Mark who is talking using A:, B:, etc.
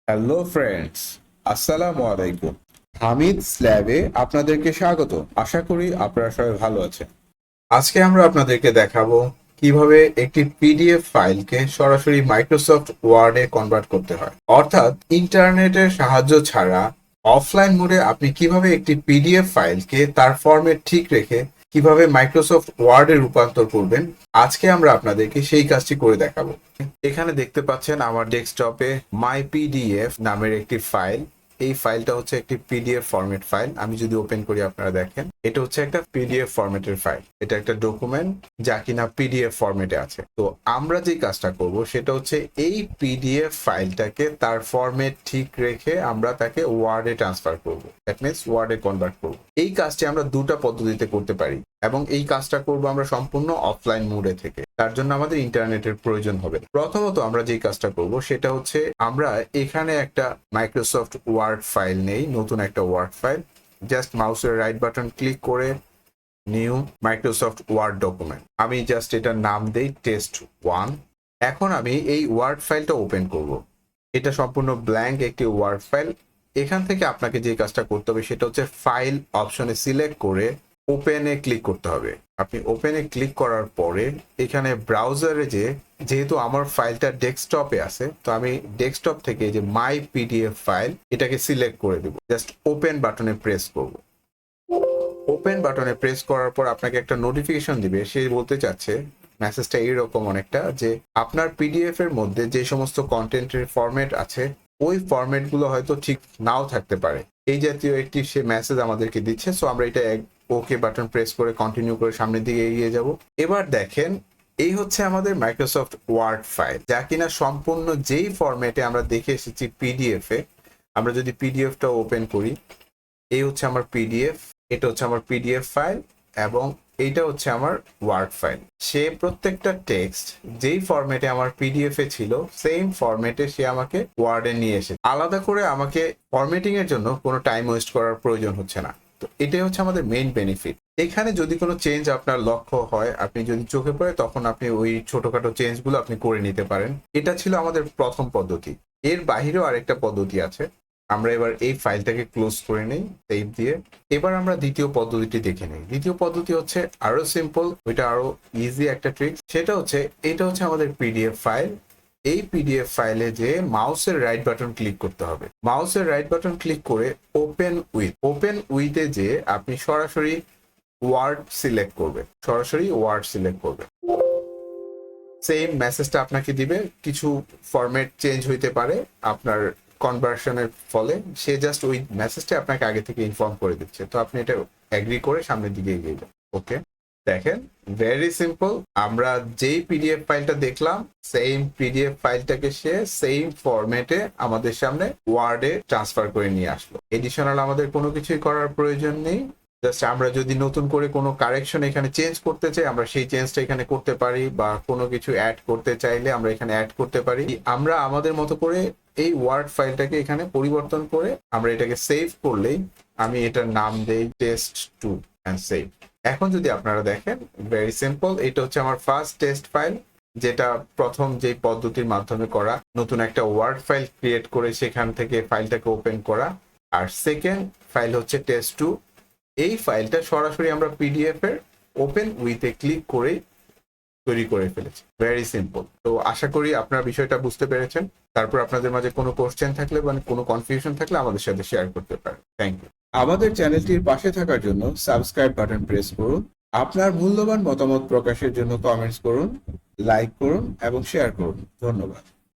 A: Hello friends, আসসালামু আলাইকুম। হামিদ স্ল্যাবে আপনাদেরকে স্বাগত। আশা করি আপনারা সবাই ভালো আছেন। আজকে আমরা আপনাদেরকে দেখাবো কিভাবে একটি পিডিএফ ফাইলকে সরাসরি মাইক্রোসফট ওয়ার্ডে কনভার্ট করতে হয়। অর্থাৎ ইন্টারনেটের সাহায্য ছাড়া অফলাইন মোডে আপনি কিভাবে একটি পিডিএফ ফাইলকে তার ফরম্যাট ঠিক রেখে কিভাবে মাইক্রোসফট ওয়ার্ডে রূপান্তর করবেন, আজকে আমরা আপনাদেরকে সেই কাজটি করে দেখাবো। এখানে দেখতে পাচ্ছেন আমার ডেস্কটপে মাই পিডিএফ নামের একটি ফাইল। এই ফাইলটা হচ্ছে একটি পিডিএফ ফরম্যাট ফাইল। আমি যদি ওপেন করি আপনারা দেখেন এটা হচ্ছে একটা পিডিএফ ফরম্যাটের ফাইল। এটা একটা ডকুমেন্ট যা কিনা পিডিএফ ফরম্যাটে আছে। তো আমরা যে কাজটা করব সেটা হচ্ছে এই পিডিএফ ফাইলটাকে তার ফরম্যাট ঠিক রেখে আমরা তাকে ওয়ার্ডে ট্রান্সফার করব। দ্যাট মিন্স ওয়ার্ডে কনভার্ট করব। এই কাজটি আমরা দুটো পদ্ধতিতে করতে পারি এবং এই কাজটা করব আমরা সম্পূর্ণ অফলাইন মোডে থেকে। তার জন্য আমাদের ইন্টারনেটের প্রয়োজন হবে। প্রথমত আমরা যে কাজটা করব সেটা হচ্ছে আমরা এখানে একটা মাইক্রোসফট ওয়ার্ড ফাইল নেই, নতুন একটা ওয়ার্ড ফাইল। জাস্ট মাউসের রাইট বাটন ক্লিক করে নিউ মাইক্রোসফট ওয়ার্ড ডকুমেন্ট, আমি জাস্ট এটার নাম দেই test1। এখন আমি এই ওয়ার্ড ফাইলটা ওপেন করব। এটা সম্পূর্ণ ব্ল্যাঙ্ক একটি ওয়ার্ড ফাইল। এখান থেকে আপনাকে যে কাজটা করতে হবে সেটা হচ্ছে ফাইল অপশনে সিলেক্ট করে ওপেনে ক্লিক করতে হবে। আপনি ওপেনে ক্লিক করার পরে এখানে ব্রাউজারে যেহেতু আমার ফাইলটা ডেস্কটপে আছে, তো আমি ডেস্কটপ থেকে যে মাই পিডিএফ ফাইল এটাকে সিলেক্ট করে দেব। জাস্ট ওপেন বাটনে প্রেস করব। ওপেন বাটনে প্রেস করার পর আপনাকে একটা নোটিফিকেশন দিবে। সে বলতে চাচ্ছে, মেসেজটা এইরকম অনেকটা, যে আপনার পিডিএফ এর মধ্যে যে সমস্ত কন্টেন্টের ফরম্যাট আছে ওই ফরম্যাট গুলো হয়তো ঠিক নাও থাকতে পারে। এই জাতীয় একটি সে মেসেজ আমাদেরকে দিচ্ছে। সো আমরা এটা ওকে বাটন প্রেস করে কন্টিনিউ করে সামনের দিকে এগিয়ে যাব। এবার দেখেন এই হচ্ছে আমাদের মাইক্রোসফট ওয়ার্ড ফাইল, যা কিনা সম্পূর্ণ যেই ফরম্যাটে আমরা দেখে এসেছি পিডিএফ এ। আমরা যদি পিডিএফটা ওপেন করি, এই হচ্ছে আমার পিডিএফ, এটা হচ্ছে আমার পিডিএফ ফাইল এবং এইটা হচ্ছে আমার ওয়ার্ড ফাইল। সে প্রত্যেকটা টেক্সট যেই ফরম্যাটে আমার পিডিএফ এ ছিল সেম ফরম্যাটে সে আমাকে ওয়ার্ডে নিয়ে এসে আলাদা করে আমাকে ফরম্যাটিং এর জন্য কোনো টাইম ওয়েস্ট করার প্রয়োজন হচ্ছে না। তো এটাই হচ্ছে আমাদের মেইন বেনিফিট। এখানে যদি কোনো চেঞ্জ আপনার লক্ষ্য হয়, আপনি যদি চোখে পড়ে, তখন আপনি ওই ছোটখাটো চেঞ্জ গুলো আপনি করে নিতে পারেন। এটা ছিল আমাদের প্রথম পদ্ধতি। এর বাহিরেও আরেকটা পদ্ধতি আছে। আমরা এবার এই ফাইলটাকে ক্লোজ করে নেই সেভ দিয়ে। এবার আমরা দ্বিতীয় পদ্ধতিটি দেখে নেই। দ্বিতীয় পদ্ধতি হচ্ছে আরো সিম্পল, ওইটা আরো ইজি একটা ট্রিক। সেটা হচ্ছে, এটা হচ্ছে আমাদের পিডিএফ ফাইল। এই পিডিএফ ফাইলে যে মাউসের রাইট বাটন ক্লিক করতে হবে। মাউসের রাইট বাটন ক্লিক করে ওপেন উইথে যে আপনি সরাসরি ওয়ার্ড সিলেক্ট করবে, সেম মেসেজটা আপনাকে দিবে। কিছু ফরম্যাট চেঞ্জ হইতে পারে আপনার কনভার্সনের ফলে, সে জাস্ট ওই মেসেজটা আপনাকে আগে থেকে ইনফর্ম করে দিচ্ছে। তো আপনি এটা এগ্রি করে সামনের দিকে এগিয়ে যান। ওকে, দেখেন ভেরি সিম্পল। আমরা যেই পিডিএফ ফাইলটা দেখলাম সেম পিডিএফ ফাইলটাকে সে সেম ফরম্যাটে আমাদের সামনে ওয়ার্ডে ট্রান্সফার করে নিয়ে আসলো। এডিশনাল আমাদের কোনো কিছুই করার প্রয়োজন নেই। জাস্ট আমরা যদি নতুন করে কোনো কারেকশন এখানে চেঞ্জ করতে চাই, আমরা সেই চেঞ্জটা এখানে করতে পারি, বা কোনো কিছু অ্যাড করতে চাইলে আমরা এখানে অ্যাড করতে পারি। আমরা আমাদের মতো করে এই ওয়ার্ড ফাইলটাকে এখানে পরিবর্তন করে আমরা এটাকে সেভ করলেই, আমি এটার নাম দেই test2 এন্ড সেভ। এখন যদি আপনারা দেখেন, ভেরি সিম্পল, এটা হচ্ছে আমার ফার্স্ট টেস্ট ফাইল, যেটা প্রথম যে পদ্ধতির মাধ্যমে করা, নতুন একটা ওয়ার্ড ফাইল ক্রিয়েট করে সেখান থেকে ফাইলটাকে ওপেন করা। আর সেকেন্ড ফাইল হচ্ছে test2। এই ফাইলটা সরাসরি আমরা পিডিএফ এর ওপেন উইথে ক্লিক করে তৈরি করে ফেলেছি। Very simple. তো আশা করি আপনারা বিষয়টা বুঝতে পেরেছেন। তারপর আপনাদের মাঝে কোনো কোশ্চেন থাকলে বা কোনো কনফিউশন থাকলে আমাদের সাথে শেয়ার করতে পারেন। Thank you. আমাদের চ্যানেলটির পাশে থাকার জন্য সাবস্ক্রাইব বাটন প্রেস করুন। আপনার মূল্যবান মতামত প্রকাশের জন্য কমেন্টস করুন, লাইক করুন এবং শেয়ার করুন। ধন্যবাদ।